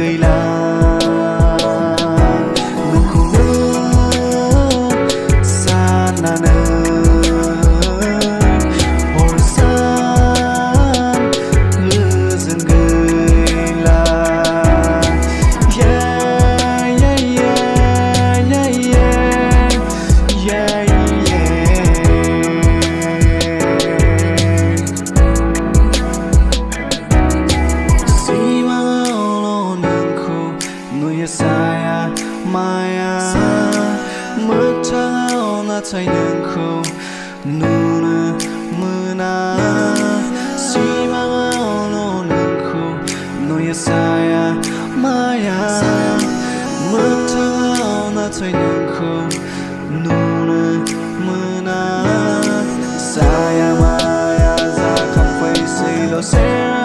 cây lá nâng khu nơ xa nà nơ hồn san hư dừng gơi là yeah yeah yeah yeah yeah yeah saya maya mức trăng na thay nương khâu nuna muna si mang lo nương khâu nuya saya maya mức trăng na thay nương khâu nuna muna saya maya ra không phải say lo say